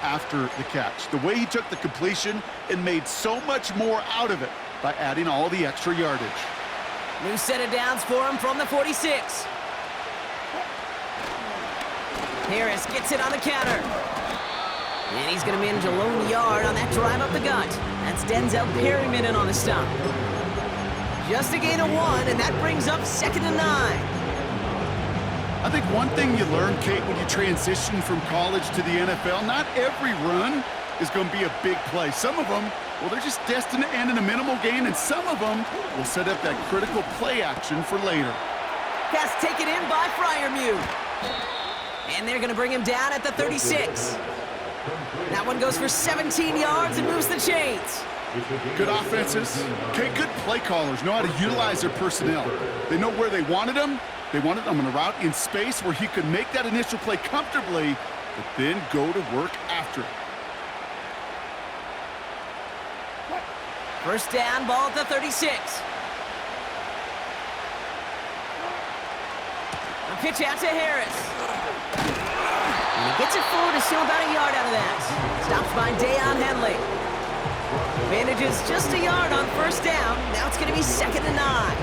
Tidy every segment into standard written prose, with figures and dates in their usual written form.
after the catch. The way he took the completion and made so much more out of it by adding all the extra yardage. New set of downs for him from the 46. Harris gets it on the counter. And he's going to manage a lone yard on that drive up the gut. That's Denzel Perryman in on the stop. Just a gain of 1, and that brings up 2nd and 9. I think one thing you learn, Kate, when you transition from college to the NFL, not every run is going to be a big play. Some of them, well, they're just destined to end in a minimal gain, and some of them will set up that critical play action for later. Pass taken in by Freiermuth. And they're going to bring him down at the 36. That one goes for 17 yards and moves the chains. Good offenses. Okay, good play callers know how to utilize their personnel. They know where they wanted them. They wanted him on a route in space where he could make that initial play comfortably, but then go to work after it. First down, ball at the 36. A pitch out to Harris. And he gets it forward to steal about a yard out of that. Stops by Deion Henley. Manages just a yard on first down. Now it's going to be 2nd and 9.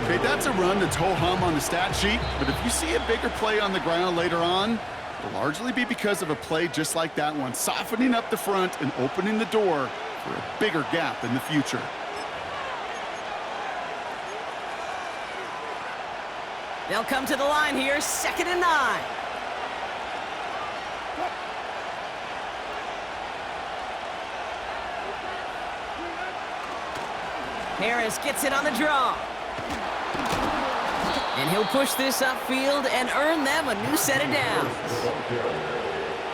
Okay, that's a run that's ho-hum on the stat sheet, but if you see a bigger play on the ground later on, it'll largely be because of a play just like that one, softening up the front and opening the door for a bigger gap in the future. They'll come to the line here, 2nd and 9. Harris gets it on the draw. And he'll push this upfield and earn them a new set of downs.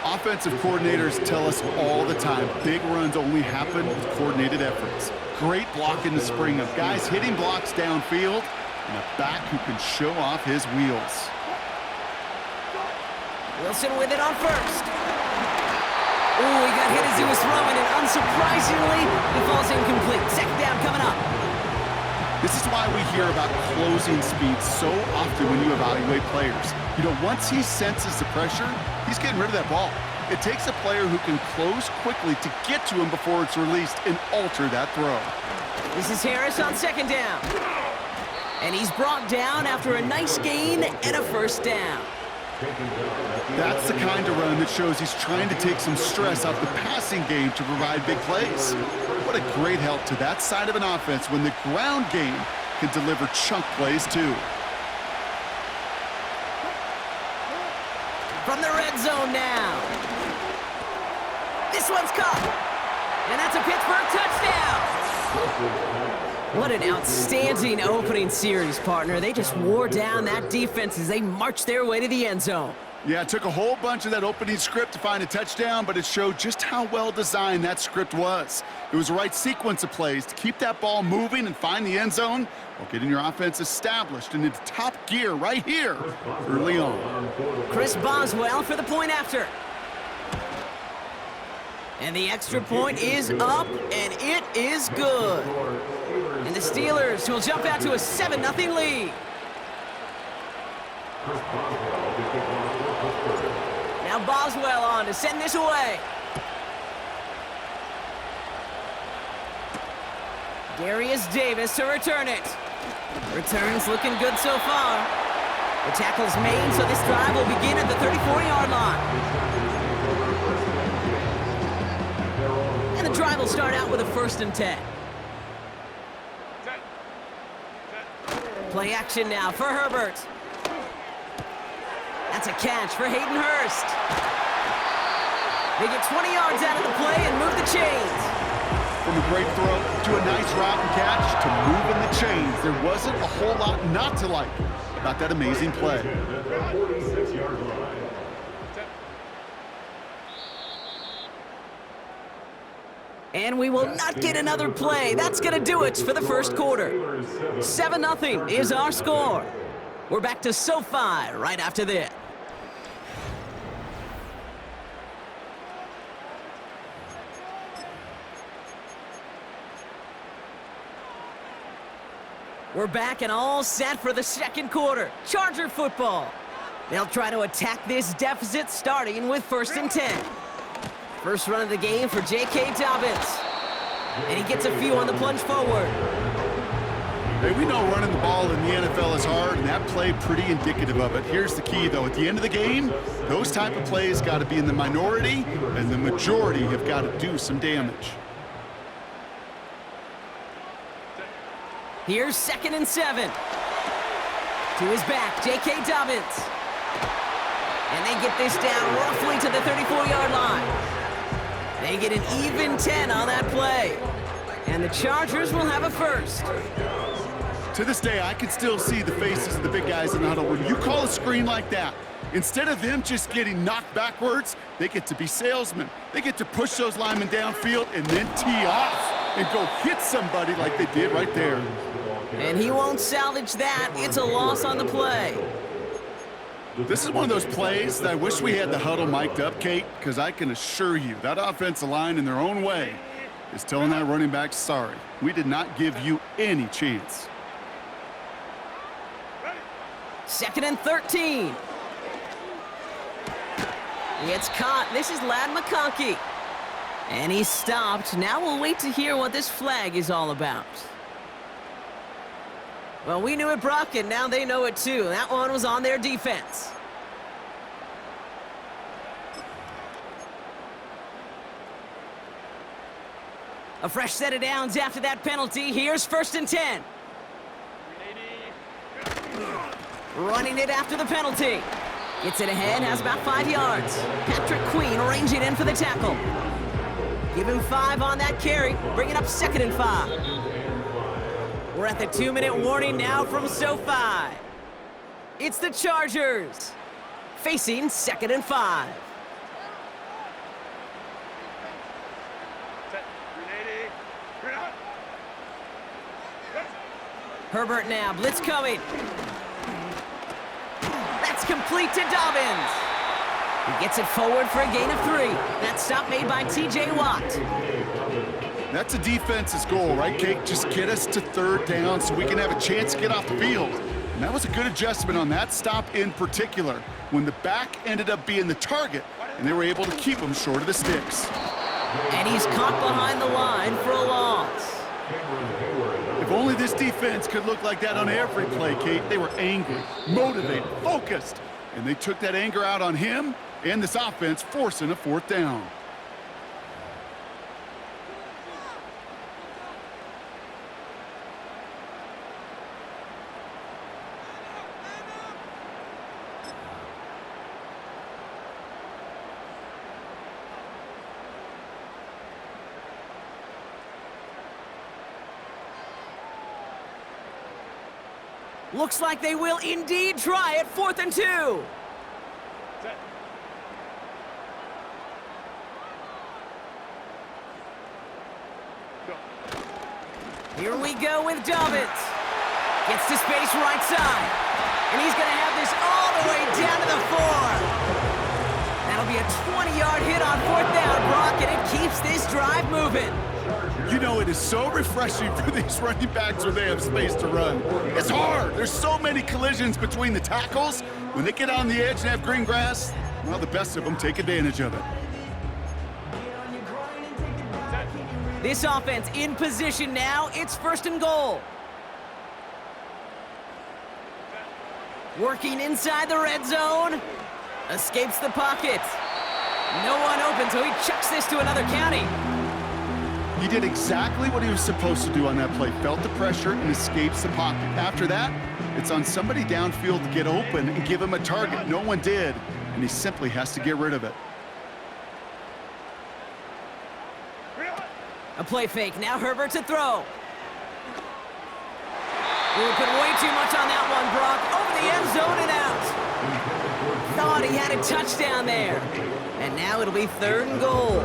Offensive coordinators tell us all the time, big runs only happen with coordinated efforts. Great block in the spring of guys hitting blocks downfield and a back who can show off his wheels. Wilson with it on first. Ooh, he got hit as he was throwing, and unsurprisingly, he falls incomplete. 2nd down coming up. This is why we hear about closing speed so often when you evaluate players. You know, once he senses the pressure, he's getting rid of that ball. It takes a player who can close quickly to get to him before it's released and alter that throw. This is Harris on 2nd down. And he's brought down after a nice gain and a first down. That's the kind of run that shows he's trying to take some stress off the passing game to provide big plays. What a great help to that side of an offense when the ground game can deliver chunk plays too. From the red zone now. This one's caught. And that's a Pittsburgh touchdown. What an outstanding opening series, partner. They just wore down that defense as they marched their way to the end zone. Yeah, it took a whole bunch of that opening script to find a touchdown, but it showed just how well designed that script was. It was the right sequence of plays to keep that ball moving and find the end zone while getting your offense established and into top gear right here early on. Chris Boswell for the point after. And the extra point is up, and it is good. And the Steelers will jump out to a 7-0 lead. Now Boswell on to send this away. Darius Davis to return it. Returns looking good so far. The tackle's made, so this drive will begin at the 34-yard line. And the drive will start out with a 1st and 10. Play action now for Herbert. That's a catch for Hayden Hurst. They get 20 yards out of the play and move the chains. From a great throw to a nice route and catch to moving the chains, there wasn't a whole lot not to like about that amazing play. And we will not get another play. That's going to do it for the first quarter. 7-0 is our score. We're back to SoFi right after this. We're back and all set for the second quarter. Charger football. They'll try to attack this deficit starting with 1st and 10. First run of the game for J.K. Dobbins. And he gets a few on the plunge forward. Hey, we know running the ball in the NFL is hard, and that play pretty indicative of it. Here's the key, though. At the end of the game, those type of plays got to be in the minority, and the majority have got to do some damage. Here's 2nd and 7. To his back, J.K. Dobbins. And they get this down roughly to the 34-yard line. They get an even 10 on that play. And the Chargers will have a first. To this day, I can still see the faces of the big guys in the huddle. When you call a screen like that, instead of them just getting knocked backwards, they get to be salesmen. They get to push those linemen downfield and then tee off and go hit somebody like they did right there. And he won't salvage that. It's a loss on the play. This is one of those plays that I wish we had the huddle mic'd up, Kate, because I can assure you that offensive line in their own way is telling that running back, sorry, we did not give you any chance. 2nd and 13. It's caught. This is Ladd McConkey. And he's stopped. Now we'll wait to hear what this flag is all about. Well, we knew it, Brock, and now they know it too. That one was on their defense. A fresh set of downs after that penalty. Here's 1st and 10. Running it after the penalty. Gets it ahead, has about 5 yards. Patrick Queen ranging in for the tackle. Give him 5 on that carry. Bring it up 2nd and 5. We're at the 2-minute warning now from SoFi. It's the Chargers facing 2nd and 5. Herbert now, blitz coming. That's complete to Dobbins. He gets it forward for a gain of 3. That stop made by T.J. Watt. That's a defense's goal, right, Kate? Just get us to 3rd down so we can have a chance to get off the field. And that was a good adjustment on that stop in particular, when the back ended up being the target, and they were able to keep him short of the sticks. And he's caught behind the line for a loss. If only this defense could look like that on every play, Kate. They were angry, motivated, focused, and they took that anger out on him and this offense, forcing a 4th down. Looks like they will indeed try it. 4th and 2. Here we go with Dobbins. Gets to space right side. And he's going to have this all the way down to the 4. That'll be a 20-yard hit on 4th down, Brock, and it keeps this drive moving. You know, it is so refreshing for these running backs when they have space to run. It's hard. There's so many collisions between the tackles. When they get on the edge and have green grass, well, the best of them take advantage of it. This offense in position now. It's 1st and goal. Working inside the red zone. Escapes the pocket. No one open, so he chucks this to another county. He did exactly what he was supposed to do on that play. Felt the pressure and escapes the pocket. After that, it's on somebody downfield to get open and give him a target. No one did, and he simply has to get rid of it. A play fake. Now Herbert to throw. We'll put way too much on that one, Brock. Over the end zone and out. Thought he had a touchdown there. And now it'll be 3rd and goal.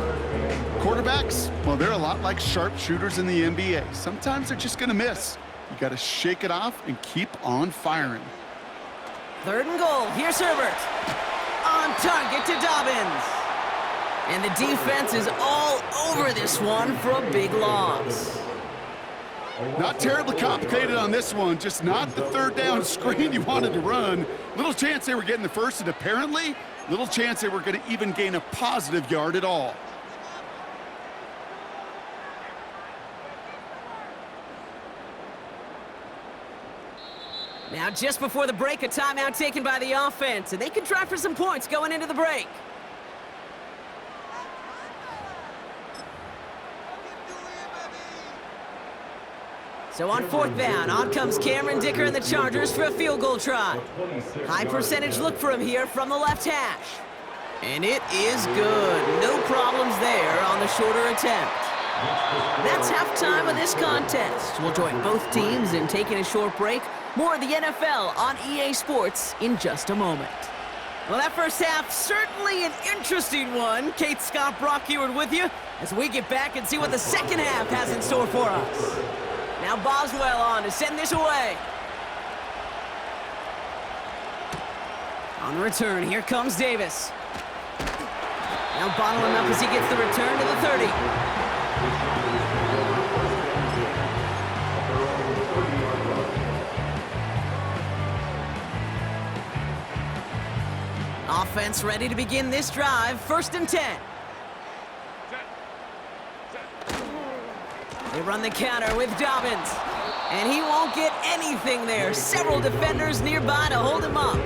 Quarterbacks, well, they're a lot like sharpshooters in the NBA. Sometimes they're just going to miss. You got to shake it off and keep on firing. 3rd and goal. Here's Herbert. On target to Dobbins. And the defense is all over this one for a big loss. Not terribly complicated on this one, just not the 3rd down screen you wanted to run. Little chance they were getting the first, and apparently, little chance they were going to even gain a positive yard at all. Now, just before the break, a timeout taken by the offense, and they can try for some points going into the break. So on fourth down, on comes Cameron Dicker and the Chargers for a field goal try. High percentage look for him here from the left hash. And it is good. No problems there on the shorter attempt. That's halftime of this contest. We'll join both teams in taking a short break. More of the NFL on EA Sports in just a moment. Well, that first half, certainly an interesting one. Kate, Scott, Brock Eward with you as we get back and see what the second half has in store for us. Now Boswell on to send this away. On the return, here comes Davis. Now bottling up as he gets the return to the 30. Offense ready to begin this drive. 1st and 10. They run the counter with Dobbins. And he won't get anything there. Several defenders nearby to hold him up.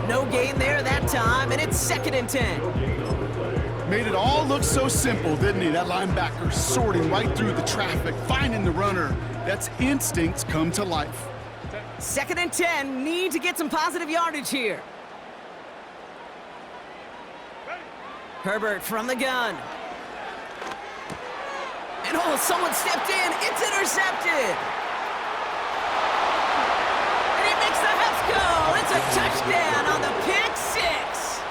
No gain there that time, and it's 2nd and 10. Made it all look so simple, didn't he? That linebacker sorting right through the traffic, finding the runner. That's instincts come to life. 2nd and 10, need to get some positive yardage here. Herbert from the gun. And oh, someone stepped in. It's intercepted. And he makes the Hefko. It's a touchdown on the pick six.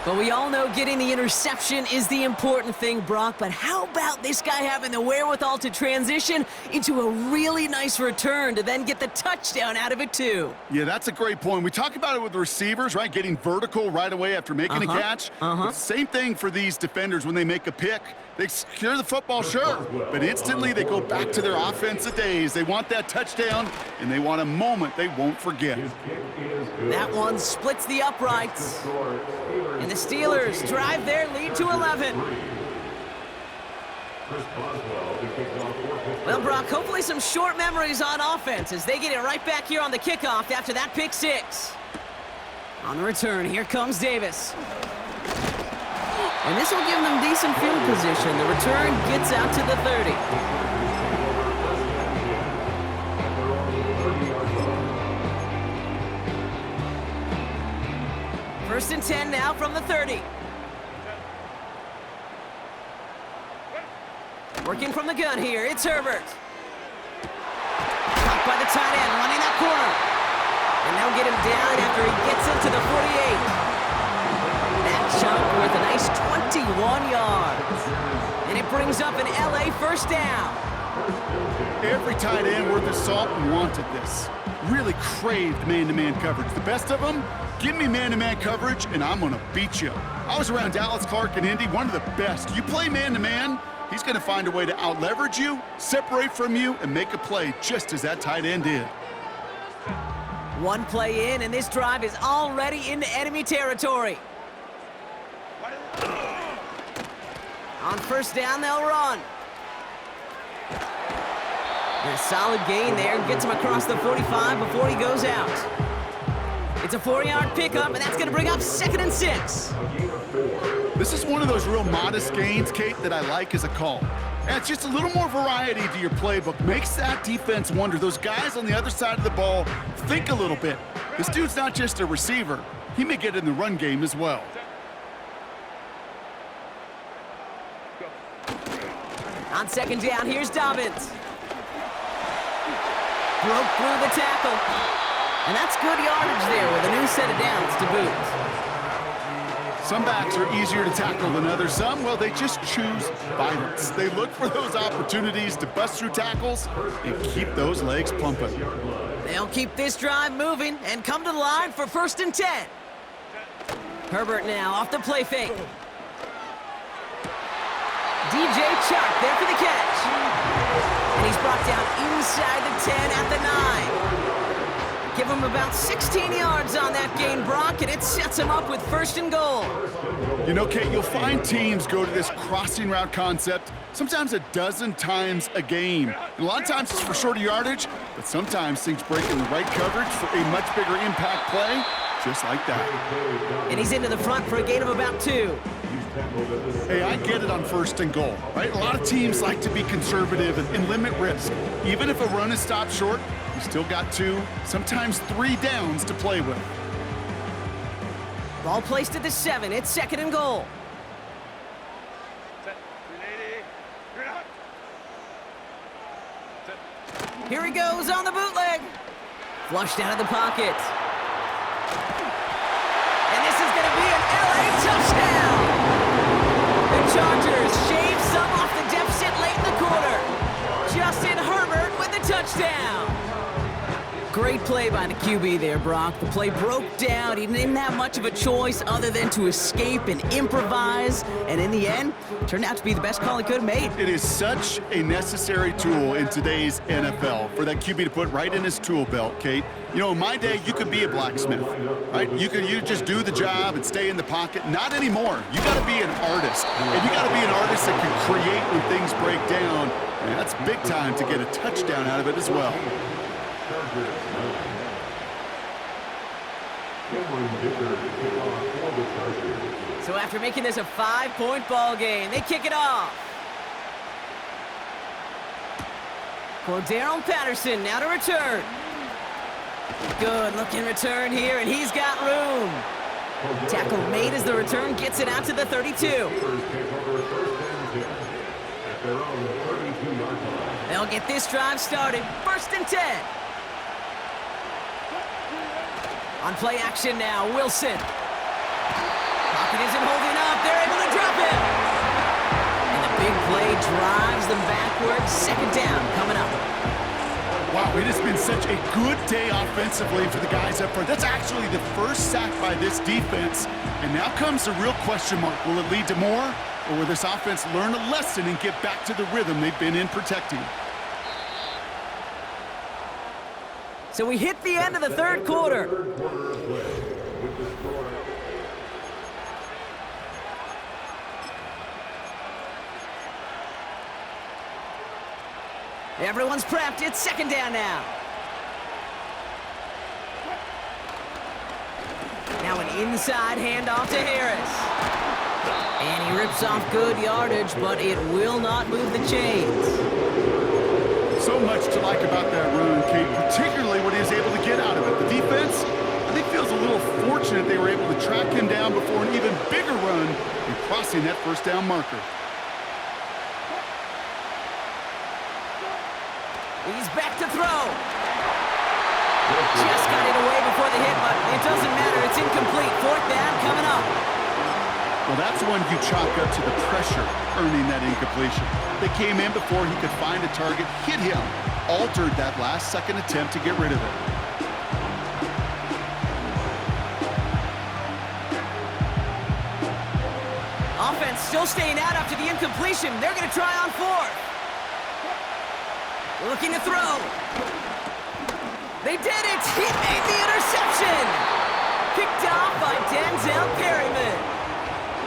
But we all know getting the interception is the important thing, Brock. But how about this guy having the wherewithal to transition into a really nice return to then get the touchdown out of it, too? Yeah, that's a great point. We talk about it with the receivers, right? Getting vertical right away after making a catch. Same thing for these defenders when they make a pick. They secure the football, sure, but instantly they go back to their offensive days. They want that touchdown, and they want a moment they won't forget. That one splits the uprights. And the Steelers drive their lead to 11. Well, Brock, hopefully some short memories on offense as they get it right back here on the kickoff after that pick six. On the return, here comes Davis. And this will give them decent field position. The return gets out to the 30. First and 10 now from the 30. Working from the gun here, it's Herbert. Caught by the tight end, running that corner. And they'll get him down after he gets into the 48. That chunk with a nice 21 yards. And it brings up an LA first down. Every tight end worth his salt wanted this. Really craved man-to-man coverage. The best of them, give me man-to-man coverage and I'm gonna beat you. I was around Dallas Clark and Indy, one of the best. You play man-to-man, he's gonna find a way to out-leverage you, separate from you, and make a play just as that tight end did. One play in, and this drive is already into enemy territory. On first down, they'll run. And a solid gain there, gets him across the 45 before he goes out. It's a 4-yard pickup, and that's going to bring up 2nd and 6. This is one of those real modest gains, Kate, that I like as a call. And it's just a little more variety to your playbook. Makes that defense wonder. Those guys on the other side of the ball think a little bit. This dude's not just a receiver. He may get in the run game as well. On 2nd down, here's Dobbins. Broke through the tackle. And that's good yardage there with a new set of downs to boot. Some backs are easier to tackle than others. Some, well, they just choose violence. They look for those opportunities to bust through tackles and keep those legs pumping. They'll keep this drive moving and come to the line for 1st and 10. Herbert now off the play fake. DJ Chark there for the catch. And he's brought down inside the 10 at the 9. Give him about 16 yards on that gain, Brock, and it sets him up with 1st and goal. You know, Kate, you'll find teams go to this crossing route concept sometimes a dozen times a game. And a lot of times it's for shorter yardage, but sometimes things break in the right coverage for a much bigger impact play, just like that. And he's into the front for a gain of about 2. Hey, I get it on 1st and goal, right? A lot of teams like to be conservative and limit risk. Even if a run is stopped short, you still got 2, sometimes 3 downs to play with. Ball placed at the 7. It's 2nd and goal. Here he goes on the bootleg. Flushed out of the pocket. And this is going to be an LA touchdown. The Chargers shave some off the deficit late in the quarter. Justin Herbert with the touchdown. Great play by the QB there, Brock. The play broke down. He didn't have much of a choice other than to escape and improvise. And in the end, turned out to be the best call he could have made. It is such a necessary tool in today's NFL for that QB to put right in his tool belt, Kate. You know, in my day, you could be a blacksmith, right? You just do the job and stay in the pocket. Not anymore. You got to be an artist. And you got to be an artist that can create when things break down. And that's big time to get a touchdown out of it as well. So after making this a 5-point ball game, they kick it off. Cordarrelle Patterson now to return. Good looking return here, and he's got room. Tackle made as the return gets it out to the 32. They'll get this drive started. 1st and 10. On play action now, Wilson. Pocket isn't holding up. They're able to drop him. And the big play drives them backwards. 2nd down coming up. Wow, it has been such a good day offensively for the guys up front. That's actually the first sack by this defense. And now comes the real question mark. Will it lead to more? Or will this offense learn a lesson and get back to the rhythm they've been in protecting? So we hit the end of the 3rd quarter. Everyone's prepped. It's 2nd down now. Now an inside handoff to Harris. And he rips off good yardage, but it will not move the chains. So much to like about that run, Kate, particularly what he was able to get out of it. The defense, I think, feels a little fortunate they were able to track him down before an even bigger run and crossing that 1st down marker. He's back to throw. Just got it away before the hit, but it doesn't matter. It's incomplete. 4th down coming up. Well, that's one you chalk up to the pressure earning that incompletion. They came in before he could find a target, hit him, altered that last-second attempt to get rid of it. Offense still staying out after the incompletion. They're going to try on 4th. Looking to throw. They did it! He made the interception! Picked off by Denzel Perryman.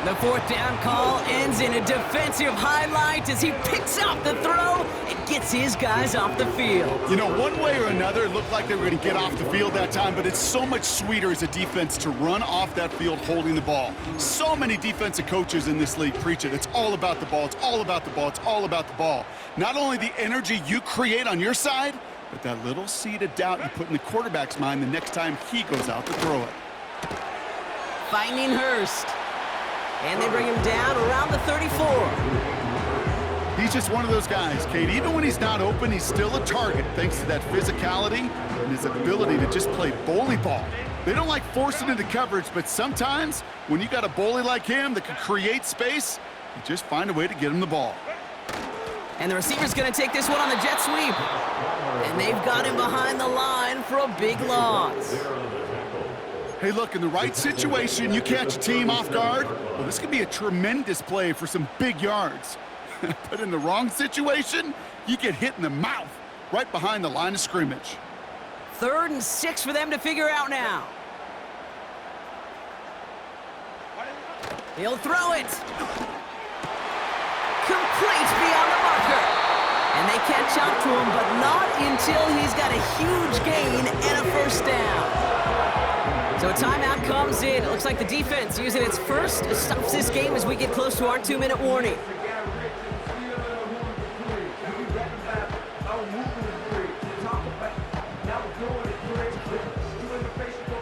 The 4th down call ends in a defensive highlight as he picks up the throw and gets his guys off the field. You know, one way or another, it looked like they were going to get off the field that time, but it's so much sweeter as a defense to run off that field holding the ball. So many defensive coaches in this league preach it. It's all about the ball. It's all about the ball. It's all about the ball. Not only the energy you create on your side, but that little seed of doubt you put in the quarterback's mind the next time he goes out to throw it. Finding Hurst. And they bring him down around the 34. He's just one of those guys, Kate. Even when he's not open, he's still a target thanks to that physicality and his ability to just play bully ball. They don't like forcing into coverage, but sometimes when you got a bully like him that can create space, you just find a way to get him the ball. And the receiver's going to take this one on the jet sweep. And they've got him behind the line for a big loss. Hey, look, in the right situation, you catch a team off guard. Well, this could be a tremendous play for some big yards. But in the wrong situation, you get hit in the mouth right behind the line of scrimmage. 3rd and 6 for them to figure out now. He'll throw it. Complete beyond the marker. And they catch up to him, but not until he's got a huge gain and a first down. So a timeout comes in. It looks like the defense using its first stops this game as we get close to our 2-minute warning.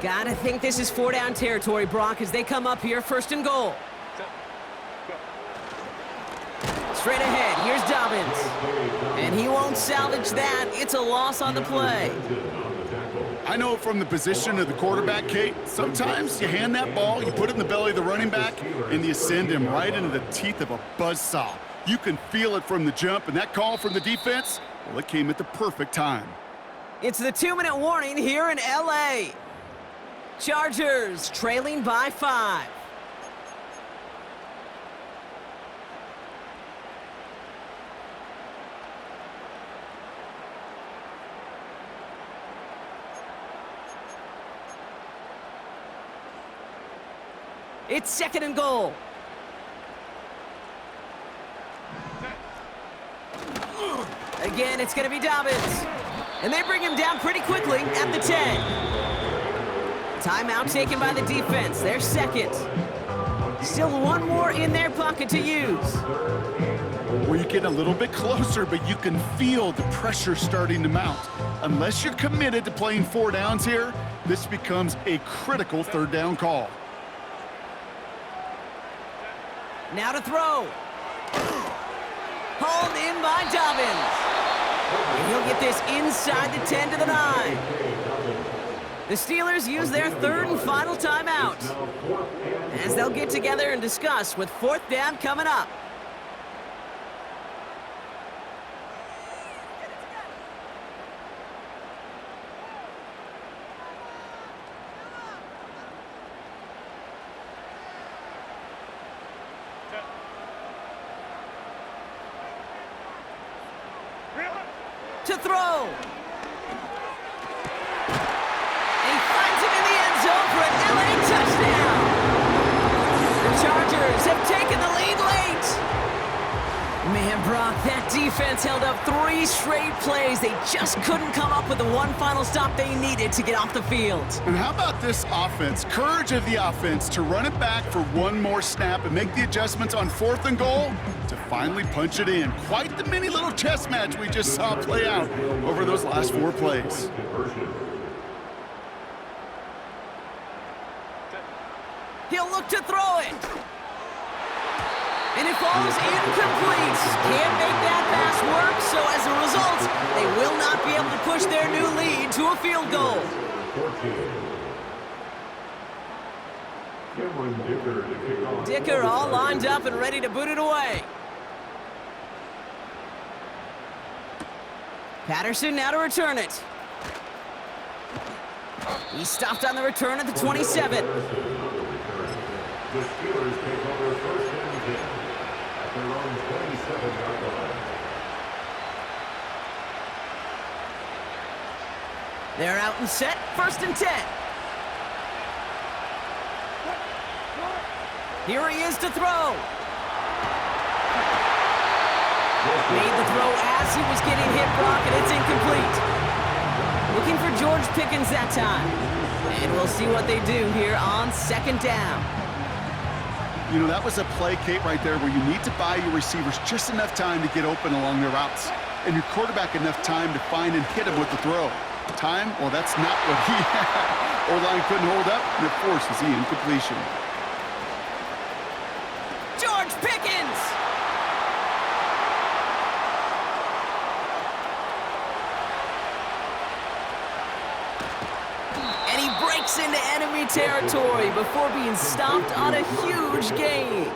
Gotta think this is 4-down territory, Brock, as they come up here, 1st and goal. Straight ahead, here's Dobbins. And he won't salvage that. It's a loss on the play. I know from the position of the quarterback, Kate, sometimes you hand that ball, you put it in the belly of the running back, and you send him right into the teeth of a buzzsaw. You can feel it from the jump, and that call from the defense, well, it came at the perfect time. It's the 2-minute warning here in L.A. Chargers trailing by 5. It's 2nd and goal. Again, it's going to be Dobbins. And they bring him down pretty quickly at the 10. Timeout taken by the defense. They're 2nd. Still one more in their pocket to use. Well, you get a little bit closer, but you can feel the pressure starting to mount. Unless you're committed to playing 4 downs here, this becomes a critical 3rd down call. Now to throw. Hauled in by Dobbins. And he'll get this inside the 10 to the 9. The Steelers use their 3rd and final timeout as they'll get together and discuss with 4th down coming up. To throw. And he finds him in the end zone for an LA touchdown. The Chargers have taken the lead late. Man, Brock, that defense held up 3 straight plays. They just couldn't come up with the one final stop they needed to get off the field. And how about this offense? Courage of the offense to run it back for one more snap and make the adjustments on 4th and goal to finally punch it in. Quite the mini little chess match we just saw play out over those last 4 plays. He'll look to throw it. And it falls incomplete. Can't make that pass work, so as a result, they will not be able to push their new lead to a field goal. Dicker all lined up and ready to boot it away. Patterson now to return it. He stopped on the return at the 27. The Steelers take over 1st and 10 at their own 27-yard line. They're out and set, 1st and 10. Here he is to throw. Made the throw as he was getting hit, Brock, and it's incomplete. Looking for George Pickens that time. And we'll see what they do here on 2nd down. You know, that was a play, Kate, right there where you need to buy your receivers just enough time to get open along their routes, and your quarterback enough time to find and hit him with the throw. Time? Well, that's not what he had. O-line couldn't hold up, and it forces the incompletion. George Pickens! And he breaks into enemy territory before being stopped on a huge gain.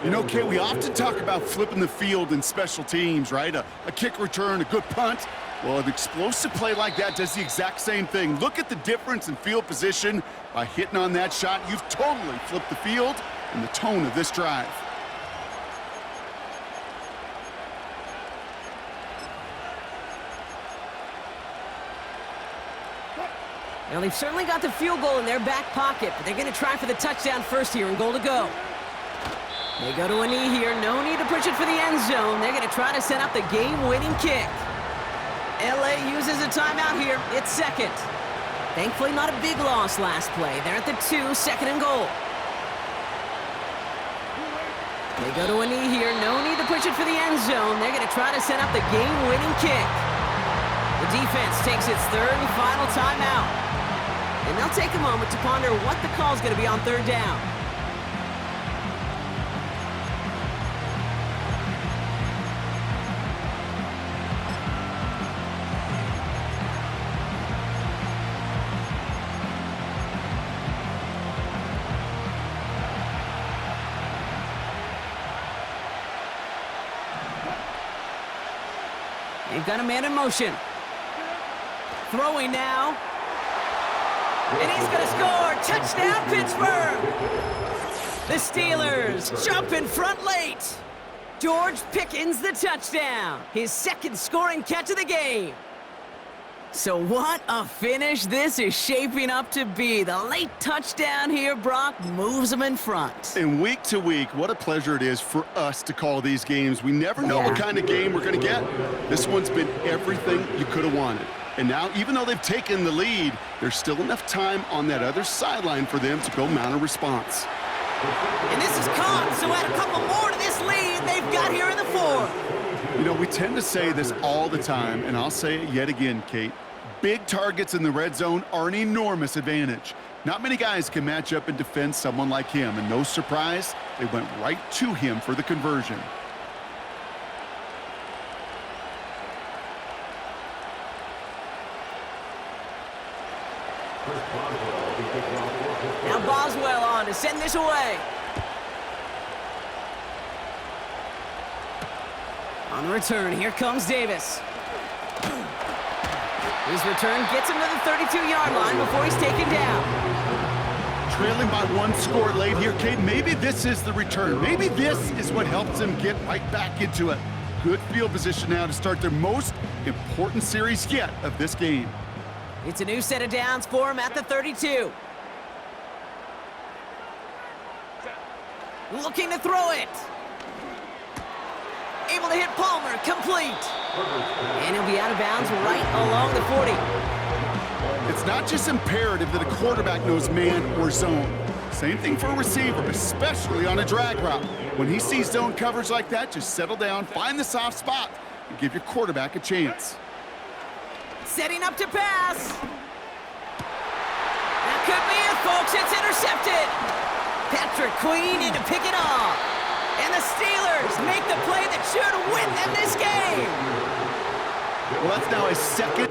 You know, Kate, we often talk about flipping the field in special teams, right? A kick return, a good punt. Well, an explosive play like that does the exact same thing. Look at the difference in field position. By hitting on that shot, you've totally flipped the field and the tone of this drive. Well, they've certainly got the field goal in their back pocket, but they're going to try for the touchdown first here and goal to go. They go to a knee here. No need to push it for the end zone. They're going to try to set up the game-winning kick. LA uses a timeout here. It's second. Thankfully, not a big loss last play. They're at the 2, second and goal. They go to a knee here. No need to push it for the end zone. They're going to try to set up the game-winning kick. The defense takes its third and final timeout. And they'll take a moment to ponder what the call is going to be on third down. They've got a man in motion. Throwing now. And he's going to score. Touchdown, Pittsburgh! The Steelers jump in front late. George Pickens the touchdown. His second scoring catch of the game. So what a finish this is shaping up to be. The late touchdown here, Brock, moves them in front. And week to week, what a pleasure it is for us to call these games. We never know what kind of game we're going to get. This one's been everything you could have wanted. And now, even though they've taken the lead, there's still enough time on that other sideline for them to go mount a response. And this is caught, so add a couple more to this lead they've got here in the fourth. You know, we tend to say this all the time, and I'll say it yet again, Kate. Big targets in the red zone are an enormous advantage. Not many guys can match up and defend someone like him, and no surprise, they went right to him for the conversion. Now Boswell on to send this away. On the return, here comes Davis. His return gets him to the 32-yard line before he's taken down. Trailing by one score late here, Kate. Maybe this is the return. Maybe this is what helps them get right back into it. Good field position now to start their most important series yet of this game. It's a new set of downs for him at the 32. Looking to throw it. Able to hit Palmer, complete. And he'll be out of bounds right along the 40. It's not just imperative that a quarterback knows man or zone. Same thing for a receiver, especially on a drag route. When he sees zone coverage like that, just settle down, find the soft spot, and give your quarterback a chance. Setting up to pass. That could be it, folks. It's intercepted. Patrick Queen in to pick it off. And the Steelers make the play that should win them this game. Well, that's now a second